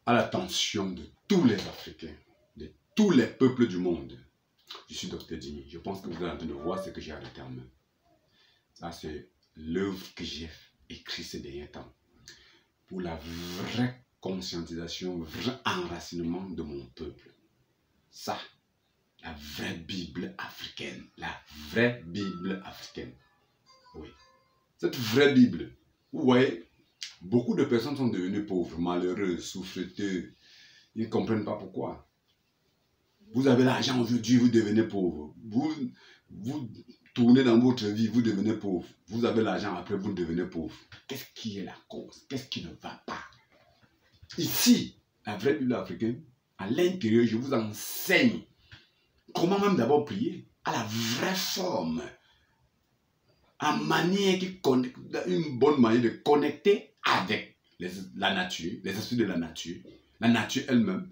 à l'attention de tous les Africains, de tous les peuples du monde. Je suis Dr Dimi. Je pense que vous êtes en train de voir ce que j'ai arrêté en main. Ça, c'est l'œuvre que j'ai écrite ces derniers temps pour la vraie conscientisation, le vrai enracinement de mon peuple. Ça, la vraie Bible africaine. La vraie Bible africaine. Oui. Cette vraie Bible, vous voyez, beaucoup de personnes sont devenues pauvres, malheureuses, souffreteux. Ils ne comprennent pas pourquoi. Vous avez l'argent aujourd'hui, vous devenez pauvre. Vous tournez dans votre vie, vous devenez pauvre. Vous avez l'argent, après vous devenez pauvre. Qu'est-ce qui est la cause? Qu'est-ce qui ne va pas? Ici, la vraie Bible africaine, à l'intérieur, je vous enseigne comment même d'abord prier à la vraie forme. En manière qui connecte, une bonne manière de connecter avec la nature, les esprits de la nature elle-même,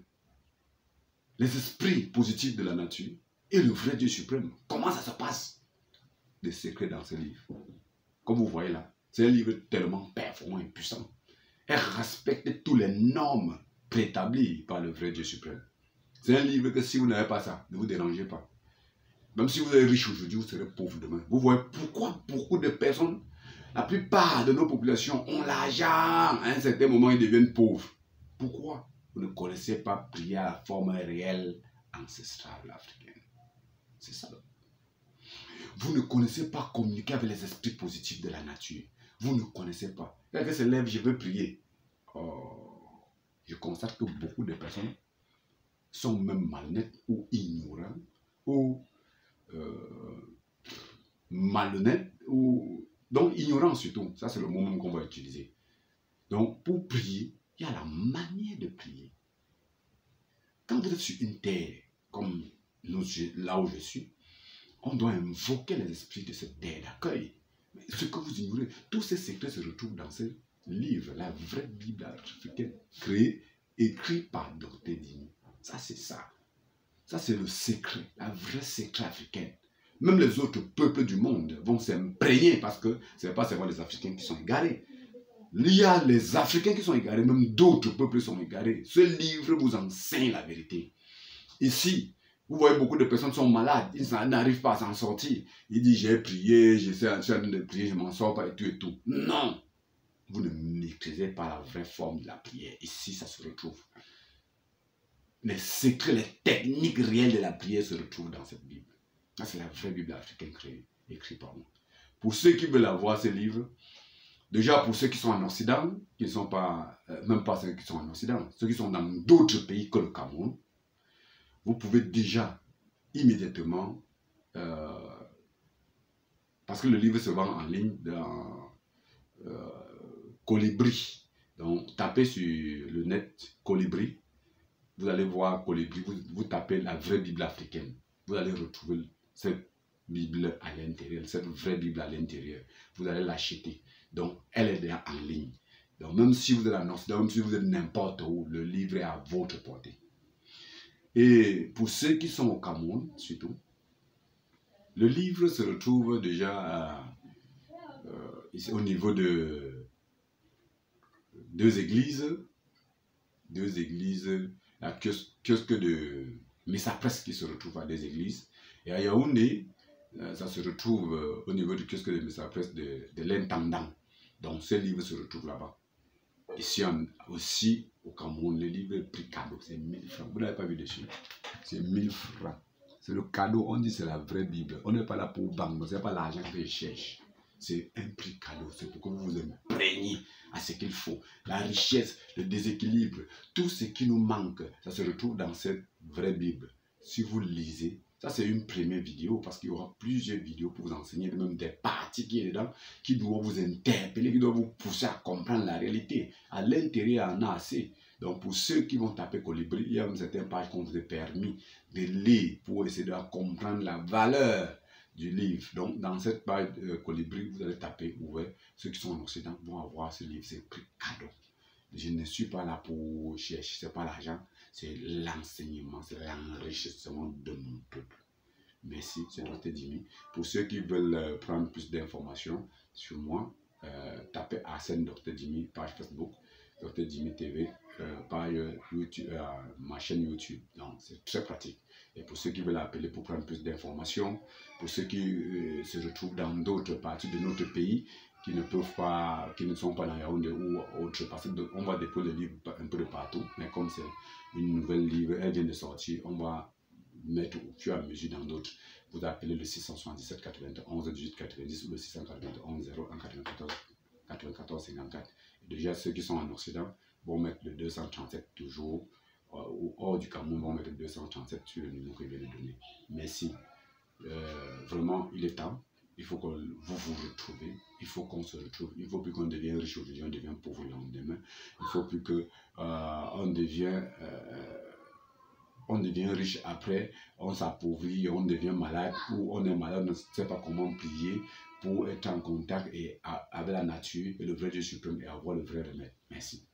les esprits positifs de la nature et le vrai Dieu suprême. Comment ça se passe? Des secrets dans ce livre. Comme vous voyez là, c'est un livre tellement performant et puissant. Elle respecte toutes les normes préétablies par le vrai Dieu suprême. C'est un livre que si vous n'avez pas ça, ne vous dérangez pas. Même si vous êtes riche aujourd'hui, vous serez pauvre demain. Vous voyez pourquoi beaucoup de personnes, la plupart de nos populations ont l'argent. À un certain moment, ils deviennent pauvres. Pourquoi? Vous ne connaissez pas prier à la forme réelle ancestrale africaine. C'est ça. Vous ne connaissez pas communiquer avec les esprits positifs de la nature. Vous ne connaissez pas. Quelqu'un se lève, je veux prier. Oh, je constate que beaucoup de personnes sont même malhonnêtes ou ignorants ou malhonnêtes ou donc ignorants surtout. Ça, c'est le mot même qu'on va utiliser. Donc, pour prier, il y a la manière de prier. Quand vous êtes sur une terre, comme nous, là où je suis, on doit invoquer les esprits de cette terre d'accueil. Mais ce que vous ignorez, tous ces secrets se retrouvent dans ce livre, la vraie Bible africaine, créée, écrite par Dr Dimi. Ça, c'est ça. Ça, c'est le secret, la vraie secret africaine. Même les autres peuples du monde vont s'imprégner parce que ce n'est pas seulement les Africains qui sont égarés. Il y a les Africains qui sont égarés, même d'autres peuples sont égarés. Ce livre vous enseigne la vérité. Ici, vous voyez beaucoup de personnes sont malades, ils n'arrivent pas à s'en sortir. Ils disent j'ai prié, j'essaie en train de prier, je m'en sors pas et tout et tout. Non! Vous ne maîtrisez pas la vraie forme de la prière. Ici, ça se retrouve. Les secrets, les techniques réelles de la prière se retrouvent dans cette Bible. C'est la vraie Bible africaine créée, écrite par moi. Pour ceux qui veulent avoir ce livre, déjà pour ceux qui sont en Occident, qui ne sont pas, même pas ceux qui sont en Occident, ceux qui sont dans d'autres pays que le Cameroun, vous pouvez déjà immédiatement, parce que le livre se vend en ligne dans Colibri. Donc tapez sur le net Colibri, vous allez voir Colibri, vous tapez la vraie Bible africaine. Vous allez retrouver cette Bible à l'intérieur, cette vraie Bible à l'intérieur. Vous allez l'acheter. Donc, elle est déjà en ligne. Donc, même si vous êtes en Occident, même si vous êtes n'importe où, le livre est à votre portée. Et pour ceux qui sont au Cameroun, surtout, le livre se retrouve déjà ici, au niveau de deux églises, la kiosque de Messa Presse qui se retrouve à des églises. Et à Yaoundé, ça se retrouve au niveau du kiosque de Messa Presse de l'intendant. Donc ce livre se retrouve là-bas. Ici aussi au Cameroun, le livre est prix cadeau, c'est 1000 francs. Vous n'avez pas vu dessus? C'est 1000 francs. C'est le cadeau, on dit c'est la vraie Bible. On n'est pas là pour banque, ce n'est pas l'argent que je cherche. C'est un prix cadeau, c'est pour que vous vous imprégniez à ce qu'il faut. La richesse, le déséquilibre, tout ce qui nous manque, ça se retrouve dans cette vraie Bible. Si vous lisez, ça c'est une première vidéo parce qu'il y aura plusieurs vidéos pour vous enseigner, même des parties qui sont dedans, qui doivent vous interpeller, qui doivent vous pousser à comprendre la réalité. À l'intérieur, il y en a assez. Donc pour ceux qui vont taper Colibri, il y a une certaine page qu'on vous a permis de lire pour essayer de comprendre la valeur du livre. Donc, dans cette page Colibri, vous allez taper ouvert. Ceux qui sont en Occident vont avoir ce livre. C'est prix cadeau. Je ne suis pas là pour chercher, ce n'est pas l'argent, c'est l'enseignement, c'est l'enrichissement de mon peuple. Merci, c'est Dr Dimi. Pour ceux qui veulent prendre plus d'informations sur moi, tapez Arsène Dr Dimi, page Facebook, Dr Dimi TV. page YouTube, ma chaîne YouTube. Donc c'est très pratique. Et pour ceux qui veulent appeler pour prendre plus d'informations, pour ceux qui se retrouvent dans d'autres parties de notre pays, qui ne peuvent pas, qui ne sont pas dans Yaoundé ou autre, parce qu'on va déposer le livre un peu de partout, mais comme c'est une nouvelle livre, elle vient de sortir, on va mettre au fur et à mesure dans d'autres. Vous appelez le 677 91 18 90 ou le 691 01 94 94 54. Et déjà, ceux qui sont en Occident vont mettre le 237 toujours, ou hors du Cameroun vont mettre le 237 sur le numéro que je viens de donner. Merci. Vraiment, il est temps. Il faut que vous vous retrouvez. Il faut qu'on se retrouve. Il ne faut plus qu'on devienne riche aujourd'hui, on devient pauvre le lendemain. Il ne faut plus que on devient riche après, on s'appauvrit, on devient malade, ou on est malade, on ne sait pas comment prier pour être en contact avec la nature et le vrai Dieu suprême et avoir le vrai remède. Merci.